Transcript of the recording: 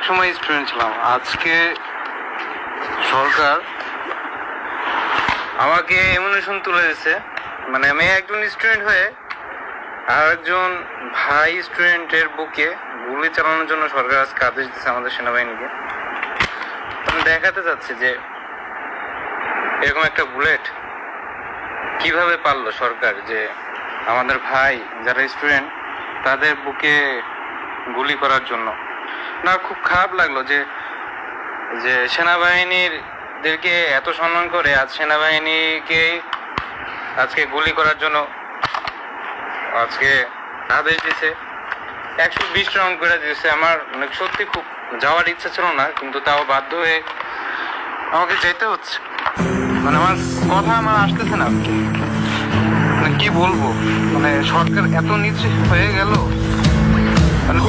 একসময় স্টুডেন্ট ছিলাম, আজকে সরকার আমাকে এমনিশন তুলে দিচ্ছে। মানে আমি একজন স্টুডেন্ট হয়ে আর একজন ভাই স্টুডেন্টের বুকে গুলি চালানোর জন্য সরকার আজকে আদেশ দিচ্ছে আমাদের সেনাবাহিনীকে। আমি দেখাতে চাচ্ছি যে এরকম একটা বুলেট কিভাবে পারলো সরকার, যে আমাদের ভাই যারা স্টুডেন্ট তাদের বুকে গুলি করার জন্য। না, খুব খারাপ লাগলো যে যে সেনাবাহিনীদেরকে এত সম্মান করে আজ সেনাবাহিনীকে আজকে গুলি করার জন্য আজকে আদেশ দিছে। 120 রাউন্ড করে দিয়েছে। আমার মানে সত্যি খুব যাওয়ার ইচ্ছা ছিল না, কিন্তু তাও বাধ্য হয়ে আমাকে যেতে হচ্ছে। মানে আমার কথা আসতেছে না, মানে কি বলবো, মানে সরকার এত নিচে হয়ে গেল, মানে